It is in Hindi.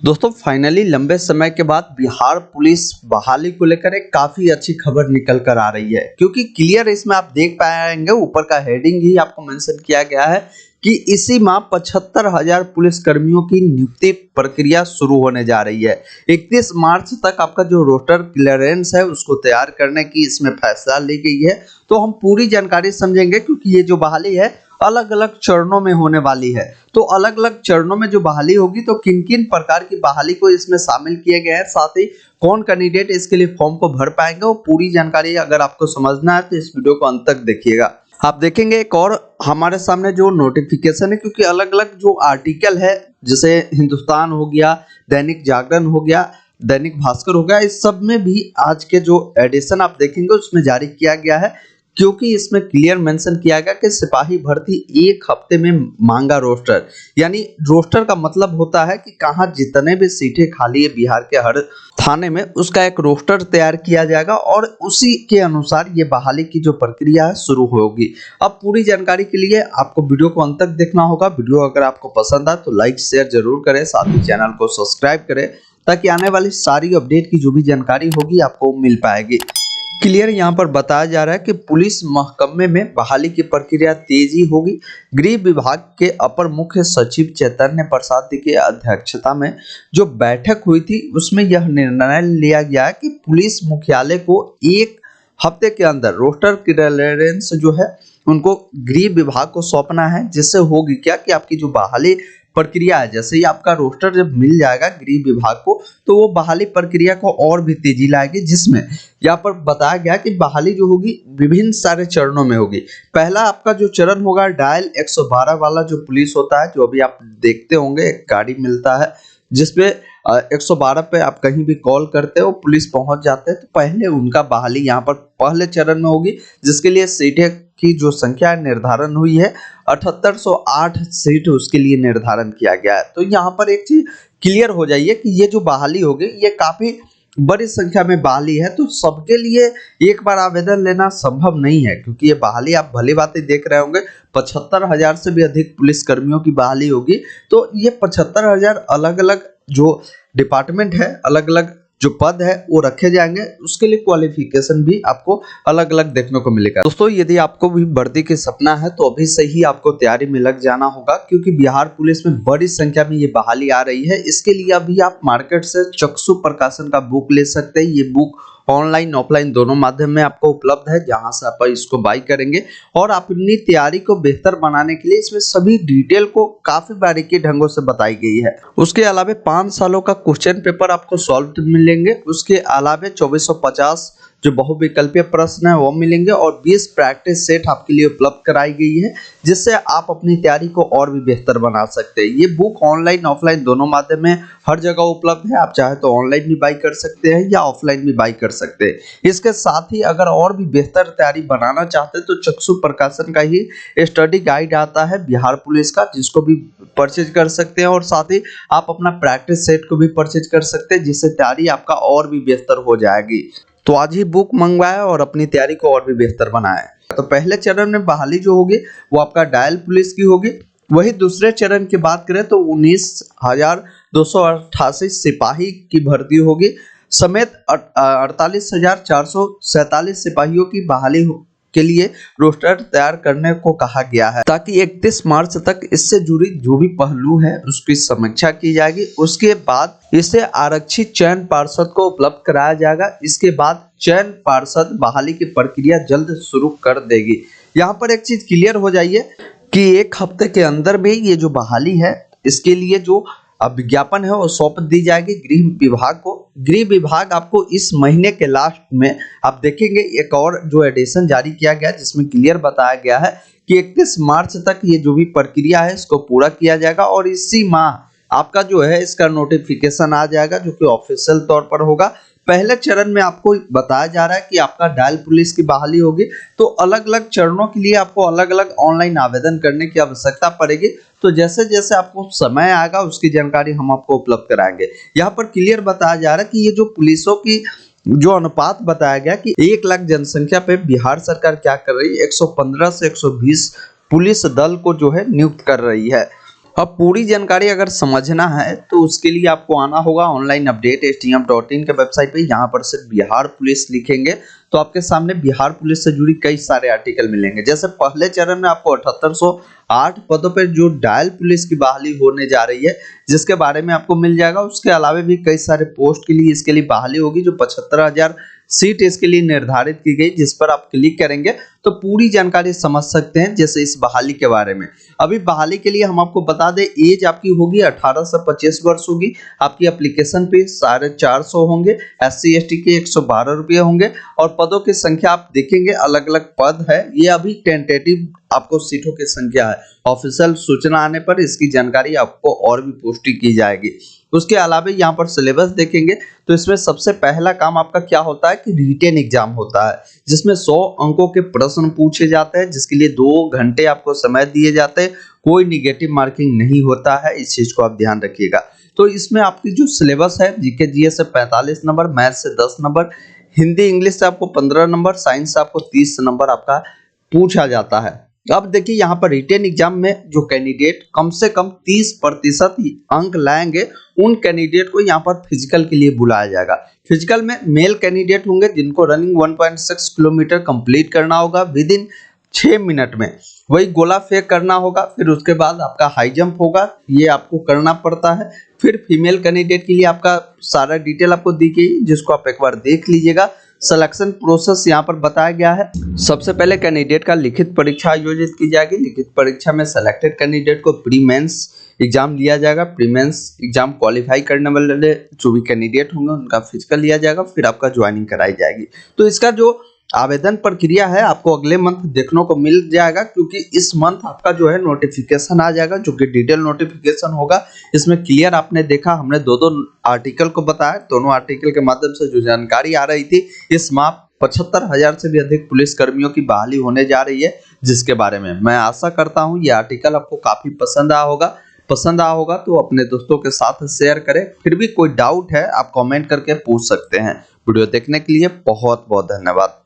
दोस्तों फाइनली लंबे समय के बाद बिहार पुलिस बहाली को लेकर एक काफी अच्छी खबर निकल कर आ रही है, क्योंकि क्लियर इसमें आप देख पाएंगे ऊपर का हेडिंग ही आपको मेंशन किया गया है कि इसी माह 75,000 पुलिस कर्मियों की नियुक्ति प्रक्रिया शुरू होने जा रही है। 31 मार्च तक आपका जो रोस्टर क्लियरेंस है उसको तैयार करने की इसमें फैसला ली गई है। तो हम पूरी जानकारी समझेंगे, क्योंकि ये जो बहाली है अलग अलग चरणों में होने वाली है। तो अलग अलग चरणों में जो बहाली होगी, तो किन किन प्रकार की बहाली को इसमें शामिल किए गए हैं, साथ ही कौन कैंडिडेट इसके लिए फॉर्म को भर पाएंगे, वो पूरी जानकारी अगर आपको समझना है तो इस वीडियो को अंत तक देखिएगा। आप देखेंगे एक और हमारे सामने जो नोटिफिकेशन है, क्योंकि अलग अलग जो आर्टिकल है जैसे हिंदुस्तान हो गया, दैनिक जागरण हो गया, दैनिक भास्कर हो गया, इस सब में भी आज के जो एडिशन आप देखेंगे उसमें जारी किया गया है, क्योंकि इसमें क्लियर मेंशन किया गया कि सिपाही भर्ती एक हफ्ते में मांगा रोस्टर। यानी रोस्टर का मतलब होता है कि कहां जितने भी सीटें खाली है बिहार के हर थाने में, उसका एक रोस्टर तैयार किया जाएगा और उसी के अनुसार ये बहाली की जो प्रक्रिया है शुरू होगी। अब पूरी जानकारी के लिए आपको वीडियो को अंत तक देखना होगा। वीडियो अगर आपको पसंद आए तो लाइक शेयर जरूर करें, साथ ही चैनल को सब्सक्राइब करें, ताकि आने वाली सारी अपडेट की जो भी जानकारी होगी आपको मिल पाएगी। क्लियर यहाँ पर बताया जा रहा है कि पुलिस महकमे में बहाली की प्रक्रिया तेजी होगी। गृह विभाग के अपर मुख्य सचिव चैतन्य प्रसाद की अध्यक्षता में जो बैठक हुई थी उसमें यह निर्णय लिया गया कि पुलिस मुख्यालय को एक हफ्ते के अंदर रोस्टर क्लियरेंस जो है उनको गृह विभाग को सौंपना है, जिससे होगी क्या कि आपकी जो बहाली प्रक्रिया है, जैसे ही आपका रोस्टर जब मिल जाएगा गृह विभाग को, तो वो बहाली प्रक्रिया को और भी तेजी लाएगी। जिसमें यहाँ पर बताया गया कि बहाली जो होगी विभिन्न सारे चरणों में होगी। पहला आपका जो चरण होगा डायल 112 वाला जो पुलिस होता है, जो अभी आप देखते होंगे एक गाड़ी मिलता है जिसपे 112 पे आप कहीं भी कॉल करते हो पुलिस पहुंच जाते हैं, तो पहले उनका बहाली यहाँ पर पहले चरण में होगी, जिसके लिए सीटें की जो संख्या निर्धारण हुई है 7808 सीट उसके लिए निर्धारण किया गया है। तो यहाँ पर एक चीज क्लियर हो जाइए कि ये जो बहाली होगी ये काफी बड़ी संख्या में बहाली है, तो सबके लिए एक बार आवेदन लेना संभव नहीं है, क्योंकि ये बहाली आप भली बातें देख रहे होंगे 75,000 से भी अधिक पुलिस कर्मियों की बहाली होगी। तो ये 75,000 अलग अलग जो डिपार्टमेंट है, अलग अलग जो पद है वो रखे जाएंगे, उसके लिए क्वालिफिकेशन भी आपको अलग अलग देखने को मिलेगा। दोस्तों यदि आपको भी भर्ती के सपना है तो अभी से ही आपको तैयारी में लग जाना होगा, क्योंकि बिहार पुलिस में बड़ी संख्या में ये बहाली आ रही है। इसके लिए अभी आप मार्केट से चक्षु प्रकाशन का बुक ले सकते हैं। ये बुक ऑनलाइन ऑफलाइन दोनों माध्यम में आपको उपलब्ध है, जहां से आप इसको बाई करेंगे और अपनी तैयारी को बेहतर बनाने के लिए इसमें सभी डिटेल को काफी बारीकी ढंगों से बताई गई है। उसके अलावा 5 सालों का क्वेश्चन पेपर आपको सॉल्व मिलेंगे। उसके अलावा 2450 जो बहुविकल्पीय प्रश्न है वो मिलेंगे और 20 प्रैक्टिस सेट आपके लिए उपलब्ध कराई गई है, जिससे आप अपनी तैयारी को और भी बेहतर बना सकते हैं। ये बुक ऑनलाइन ऑफलाइन दोनों माध्यम में हर जगह उपलब्ध है। आप चाहे तो ऑनलाइन भी बाई कर सकते हैं या ऑफलाइन भी बाई कर सकते हैं। इसके साथ ही अगर और भी बेहतर तैयारी बनाना चाहते हैं तो चक्षु प्रकाशन का ही स्टडी गाइड आता है बिहार पुलिस का, जिसको भी परचेज कर सकते हैं और साथ ही आप अपना प्रैक्टिस सेट को भी परचेज कर सकते हैं, जिससे तैयारी आपका और भी बेहतर हो जाएगी। तो आज ही बुक मंगवाएं और अपनी तैयारी को और भी बेहतर बनाएं। तो पहले चरण में बहाली जो होगी वो आपका डायल पुलिस की होगी। वही दूसरे चरण की बात करें तो 19,288 सिपाही की भर्ती होगी, समेत 48,447 सिपाहियों की बहाली के लिए रोस्टर तैयार करने को कहा गया है, ताकि 31 मार्च तक इससे जुड़ी जो भी पहलू है उसकी समीक्षा की जाएगी। उसके बाद इसे आरक्षित चयन पार्षद को उपलब्ध कराया जाएगा। इसके बाद चयन पार्षद बहाली की प्रक्रिया जल्द शुरू कर देगी। यहाँ पर एक चीज क्लियर हो जाइए कि एक हफ्ते के अंदर में ये जो बहाली है इसके लिए जो विज्ञापन है वो सौंप दी जाएगी गृह विभाग को। गृह विभाग आपको इस महीने के लास्ट में आप देखेंगे एक और जो एडिशन जारी किया गया जिसमें क्लियर बताया गया है कि 31 मार्च तक ये जो भी प्रक्रिया है इसको पूरा किया जाएगा और इसी माह आपका जो है इसका नोटिफिकेशन आ जाएगा, जो कि ऑफिशियल तौर पर होगा। पहले चरण में आपको बताया जा रहा है कि आपका डायल पुलिस की बहाली होगी, तो अलग अलग चरणों के लिए आपको अलग अलग ऑनलाइन आवेदन करने की आवश्यकता पड़ेगी। तो जैसे जैसे आपको समय आएगा उसकी जानकारी हम आपको उपलब्ध कराएंगे। यहाँ पर क्लियर बताया जा रहा है कि ये जो पुलिसों की जो अनुपात बताया गया कि 1 लाख जनसंख्या पे बिहार सरकार क्या कर रही है, 115 से 120 पुलिस दल को जो है नियुक्त कर रही है। अब पूरी जानकारी अगर समझना है तो उसके लिए आपको आना होगा ऑनलाइन अपडेट stm.in के वेबसाइट पे। यहाँ पर सिर्फ बिहार पुलिस लिखेंगे तो आपके सामने बिहार पुलिस से जुड़ी कई सारे आर्टिकल मिलेंगे। जैसे पहले चरण में आपको 7808 पदों पर जो डायल पुलिस की बहाली होने जा रही है जिसके बारे में आपको मिल जाएगा। उसके अलावा भी कई सारे पोस्ट के लिए इसके लिए बहाली होगी जो 75,000 सीट इसके लिए निर्धारित की गई, जिस पर आप क्लिक करेंगे तो पूरी जानकारी समझ सकते हैं। जैसे इस बहाली के बारे में, अभी बहाली के लिए हम आपको बता दें एज आपकी होगी 18 से 25 वर्ष होगी। आपकी एप्लीकेशन फीस 450 होंगे। SC ST के 112 रुपये होंगे और पदों की संख्या आप देखेंगे अलग अलग पद है। ये अभी टेंटेटिव आपको सीटों की संख्या है, ऑफिशियल सूचना आने पर इसकी जानकारी आपको और भी पुष्टि की जाएगी। उसके अलावा यहाँ पर सिलेबस देखेंगे तो इसमें सबसे पहला काम आपका क्या होता है कि रिटेन एग्जाम होता है जिसमें 100 अंकों के प्रश्न पूछे जाते हैं, जिसके लिए 2 घंटे आपको समय दिए जाते हैं। कोई निगेटिव मार्किंग नहीं होता है, इस चीज को आप ध्यान रखिएगा। तो इसमें आपकी जो सिलेबस है जीके जीएस से 45 नंबर, मैथ से 10 नंबर, हिंदी इंग्लिश से आपको 15 नंबर, साइंस से आपको 30 नंबर आपका पूछा जाता है। अब देखिए यहाँ पर रिटेन एग्जाम में जो कैंडिडेट कम से कम 30% अंक लाएंगे उन कैंडिडेट को यहाँ पर फिजिकल के लिए बुलाया जाएगा। फिजिकल में मेल कैंडिडेट होंगे जिनको रनिंग 1.6 किलोमीटर कंप्लीट करना होगा विद इन 6 मिनट में, वही गोला फेंक करना होगा। फिर उसके बाद आपका हाई जंप होगा, ये आपको करना पड़ता है। फिर फीमेल कैंडिडेट के लिए आपका सारा डिटेल आपको दी गई जिसको आप एक बार देख लीजिएगा। सिलेक्शन प्रोसेस यहाँ पर बताया गया है। सबसे पहले कैंडिडेट का लिखित परीक्षा आयोजित की जाएगी। लिखित परीक्षा में सिलेक्टेड कैंडिडेट को प्री मेंस एग्जाम लिया जाएगा। प्री मेंस एग्जाम क्वालिफाई करने वाले जो भी कैंडिडेट होंगे उनका फिजिकल लिया जाएगा, फिर आपका ज्वाइनिंग कराई जाएगी। तो इसका जो आवेदन प्रक्रिया है आपको अगले मंथ देखने को मिल जाएगा, क्योंकि इस मंथ आपका जो है नोटिफिकेशन आ जाएगा जो कि डिटेल नोटिफिकेशन होगा। इसमें क्लियर आपने देखा हमने दो आर्टिकल को बताया, दोनों आर्टिकल के माध्यम से जो जानकारी आ रही थी इस माह 75,000 से भी अधिक पुलिस कर्मियों की बहाली होने जा रही है, जिसके बारे में मैं आशा करता हूं ये आर्टिकल आपको काफी पसंद आया होगा तो अपने दोस्तों के साथ शेयर करें। फिर भी कोई डाउट है आप कमेंट करके पूछ सकते हैं। वीडियो देखने के लिए बहुत बहुत धन्यवाद।